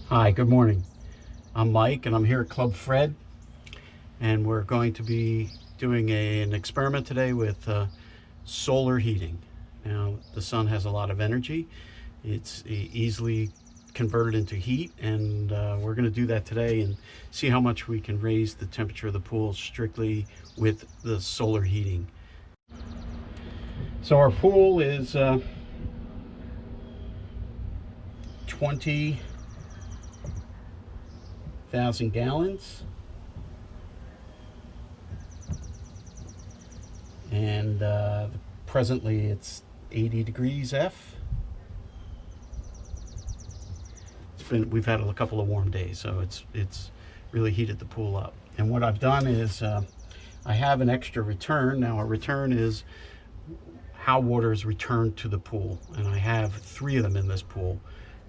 Hi, good morning. I'm Mike and I'm here at Club Fred, and we're going to be doing an experiment today with solar heating. Now, the sun has a lot of energy. It's easily converted into heat, and we're going to do that today and see how much we can raise the temperature of the pool strictly with the solar heating. So our pool is 20,000 gallons, and presently it's 80 degrees F. We've had a couple of warm days, so it's really heated the pool up. And what I've done is I have an extra return. Now, a return is how water is returned to the pool, and I have 3 of them in this pool.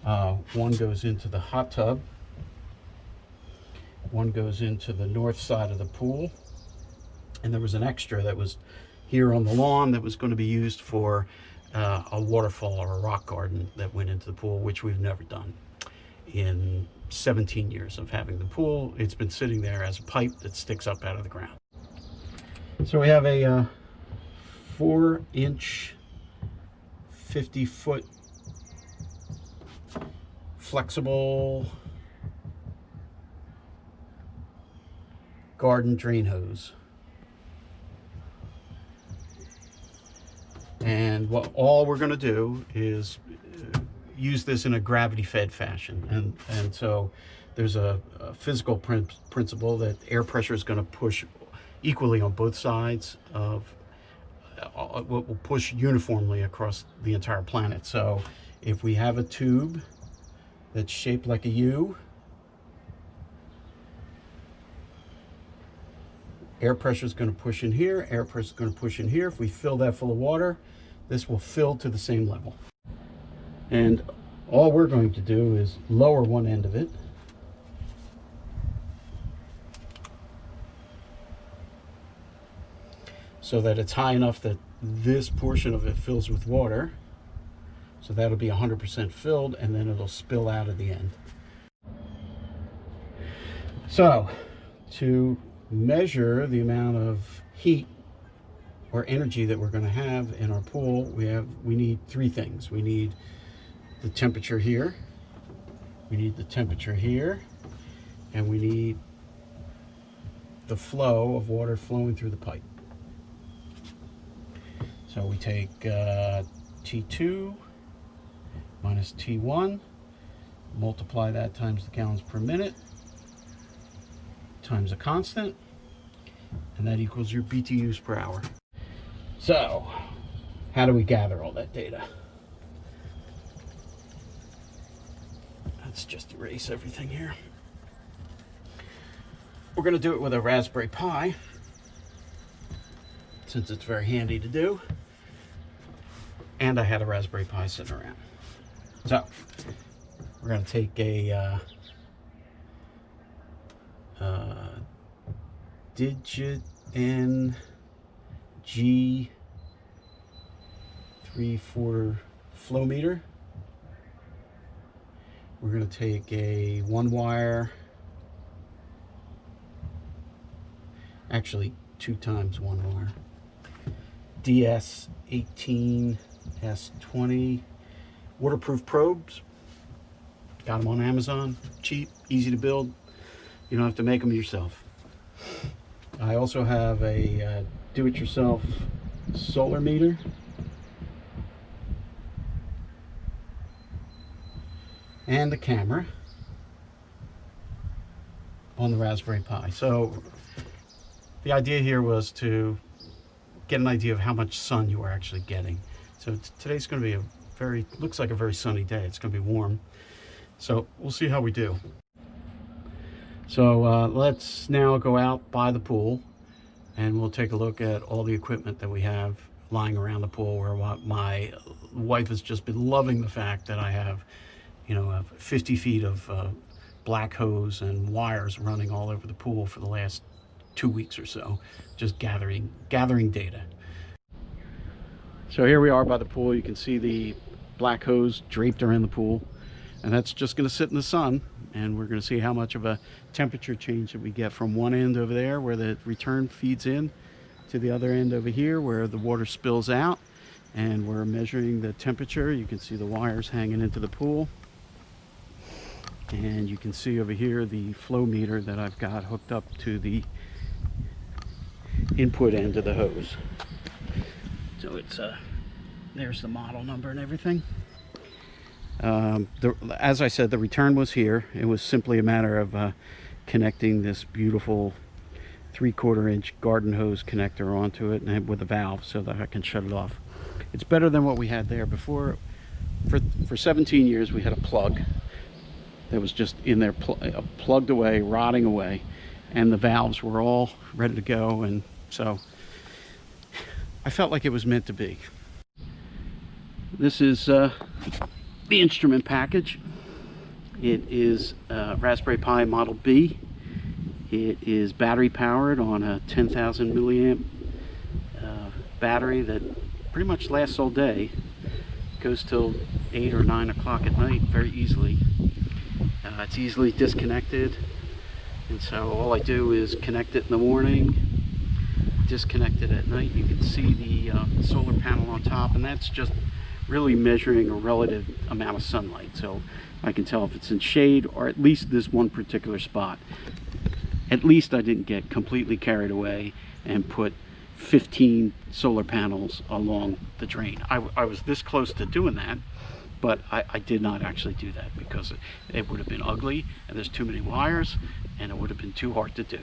One goes into the hot tub, one goes into the north side of the pool, and there was an extra that was here on the lawn that was going to be used for a waterfall or a rock garden that went into the pool, which we've never done. In 17 years of having the pool, it's been sitting there as a pipe that sticks up out of the ground. So we have a 4-inch 50-foot flexible garden drain hose, and all we're going to do is use this in a gravity fed fashion, and so there's a physical principle that air pressure is going to push equally on both sides of will push uniformly across the entire planet. So if we have a tube that's shaped like a U, air pressure is going to push in here, air pressure is going to push in here. If we fill that full of water, this will fill to the same level. And all we're going to do is lower one end of it, so that it's high enough that this portion of it fills with water. So that'll be 100% filled, and then it'll spill out at the end. So to measure the amount of heat or energy that we're going to have in our pool, we need 3 things. We need the temperature here, we need the temperature here, and we need the flow of water flowing through the pipe. So we take T2 minus T1, multiply that times the gallons per minute, times a constant, and that equals your BTUs per hour. So, how do we gather all that data? Let's just erase everything here. We're going to do it with a Raspberry Pi, since it's very handy to do. And I had a Raspberry Pi sitting around. So, we're going to take a Digit NG3/4 flow meter. We're going to take a 1-wire, actually 2 times 1 wire, DS18 S20 waterproof probes. Got them on Amazon, cheap, easy to build. You don't have to make them yourself. I also have a do-it-yourself solar meter. And the camera on the Raspberry Pi. So the idea here was to get an idea of how much sun you are actually getting. So today's going to be looks like a very sunny day. It's going to be warm. So we'll see how we do. So let's now go out by the pool, and we'll take a look at all the equipment that we have lying around the pool, where my wife has just been loving the fact that I have 50 feet of black hose and wires running all over the pool for the last 2 weeks or so, just gathering data. So here we are by the pool. You can see the black hose draped around the pool. And that's just going to sit in the sun, and we're going to see how much of a temperature change that we get from one end over there where the return feeds in to the other end over here where the water spills out. And we're measuring the temperature. You can see the wires hanging into the pool, and you can see over here the flow meter that I've got hooked up to the input end of the hose. So it's there's the model number and everything. As I said, the return was here. It was simply a matter of connecting this beautiful 3/4 inch garden hose connector onto it and with a valve so that I can shut it off. It's better than what we had there before. For 17 years we had a plug that was just in there plugged away, rotting away, and the valves were all ready to go, and so I felt like it was meant to be. This is the instrument package. It is Raspberry Pi Model B. It is battery powered on a 10,000 milliamp battery that pretty much lasts all day. Goes till 8 or 9 o'clock at night very easily. It's easily disconnected, and so all I do is connect it in the morning, disconnect it at night. You can see the solar panel on top, and that's just really measuring a relative amount of sunlight, so I can tell if it's in shade or at least this one particular spot. At least I didn't get completely carried away and put 15 solar panels along the drain. I was this close to doing that, but I did not actually do that because it would have been ugly, and there's too many wires, and it would have been too hard to do.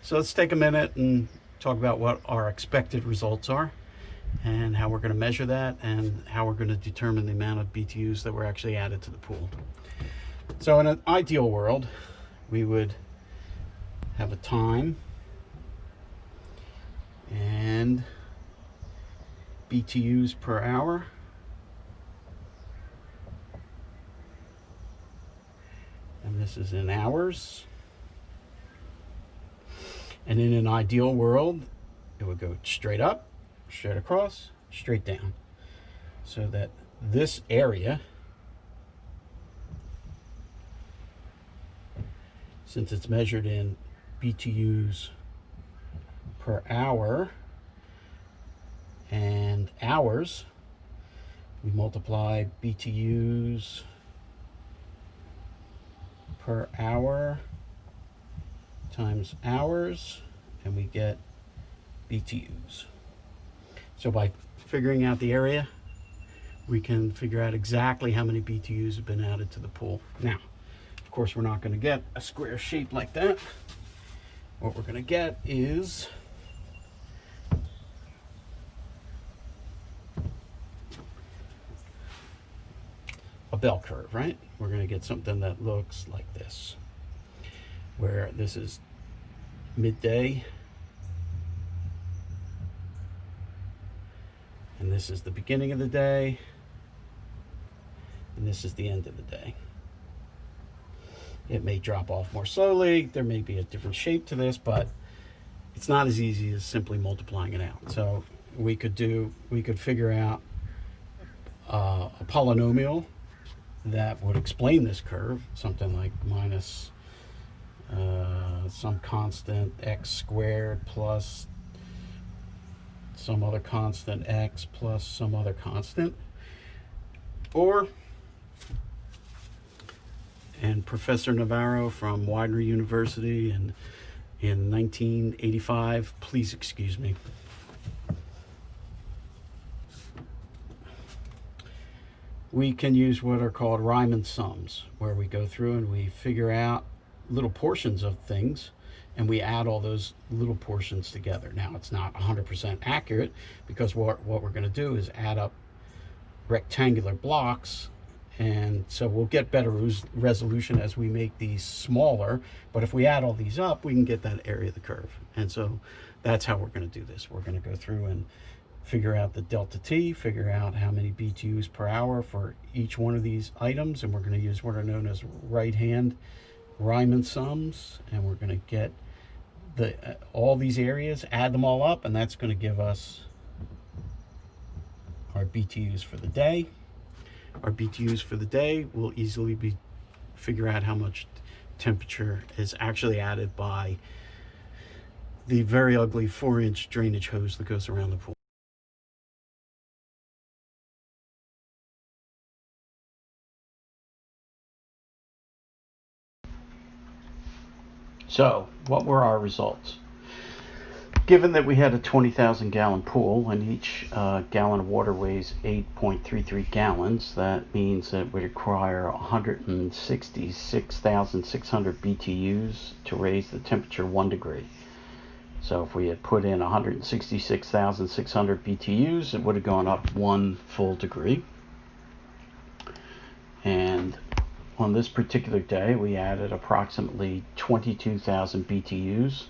So let's take a minute and talk about what our expected results are and how we're going to measure that and how we're going to determine the amount of BTUs that were actually added to the pool. So in an ideal world, we would have a time and BTUs per hour, and this is in hours. And in an ideal world, it would go straight up, straight across, straight down, so that this area, since it's measured in BTUs per hour and hours, we multiply BTUs per hour times hours, and we get BTUs. So by figuring out the area, we can figure out exactly how many BTUs have been added to the pool. Now, of course, we're not going to get a square shape like that. What we're going to get is a bell curve, right? We're going to get something that looks like this, where this is midday and this is the beginning of the day and this is the end of the day. It may drop off more slowly, there may be a different shape to this, but it's not as easy as simply multiplying it out. So we could figure out a polynomial that would explain this curve, something like minus some constant x squared plus some other constant x plus some other constant. Or, and Professor Navarro from Widener University in 1985, please excuse me, we can use what are called Riemann sums, where we go through and we figure out little portions of things and we add all those little portions together. Now, it's not 100% accurate because what we're going to do is add up rectangular blocks, and so we'll get better resolution as we make these smaller, but if we add all these up, we can get that area of the curve. And so that's how we're going to do this. We're going to go through and figure out the delta T, figure out how many BTUs per hour for each one of these items, and we're going to use what are known as right-hand Riemann sums, and we're going to get all these areas, add them all up, and that's going to give us our BTUs for the day. our BTUs for the day, we'll easily figure out how much temperature is actually added by the very ugly 4-inch drainage hose that goes around the pool. So, what were our results? Given that we had a 20,000 gallon pool and each gallon of water weighs 8.33 gallons, that means that we require 166,600 BTUs to raise the temperature 1 degree. So if we had put in 166,600 BTUs, it would have gone up 1 full degree. And on this particular day, we added approximately 22,000 BTUs,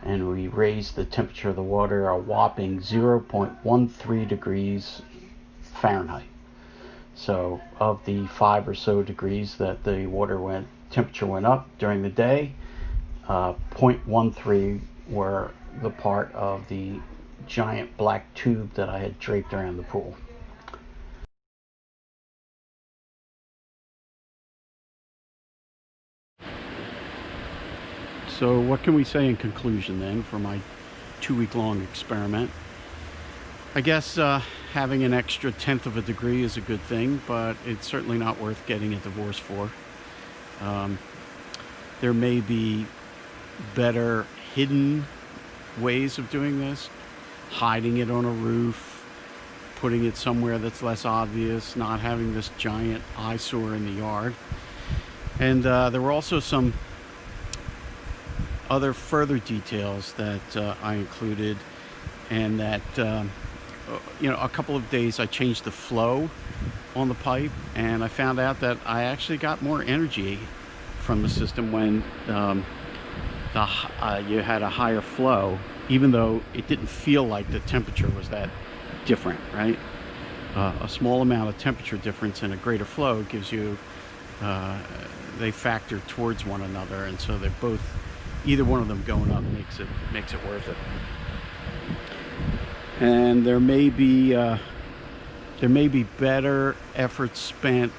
and we raised the temperature of the water a whopping 0.13 degrees Fahrenheit. So of the 5 or so degrees that the temperature went up during the day, 0.13 were the part of the giant black tube that I had draped around the pool. So what can we say in conclusion then for my 2-week-long experiment? I guess having an extra 1/10 of a degree is a good thing, but it's certainly not worth getting a divorce for. There may be better hidden ways of doing this, hiding it on a roof, putting it somewhere that's less obvious, not having this giant eyesore in the yard. And there were also some other further details that I included, and that a couple of days I changed the flow on the pipe, and I found out that I actually got more energy from the system when you had a higher flow, even though it didn't feel like the temperature was that different, right? A small amount of temperature difference and a greater flow gives you, they factor towards one another, and so they're both, either one of them going up makes it worth it. And there may be better effort spent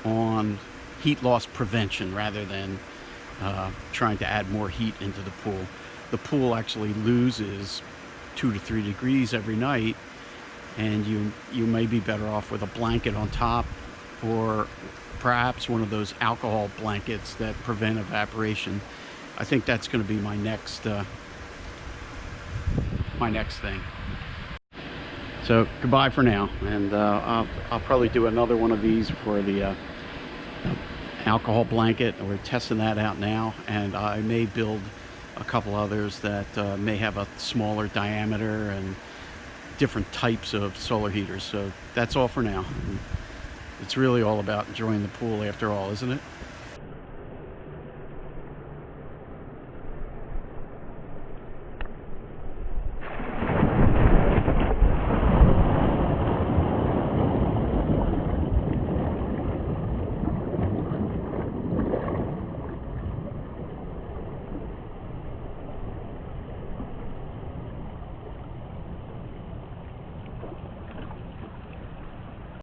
on heat loss prevention rather than trying to add more heat into the pool. The pool actually loses 2 to 3 degrees every night, and you may be better off with a blanket on top, or perhaps one of those alcohol blankets that prevent evaporation. I think that's going to be my next thing. So goodbye for now, and I'll probably do another one of these for the alcohol blanket. We're testing that out now, and I may build a couple others that may have a smaller diameter and different types of solar heaters. So that's all for now. It's really all about enjoying the pool after all, isn't it?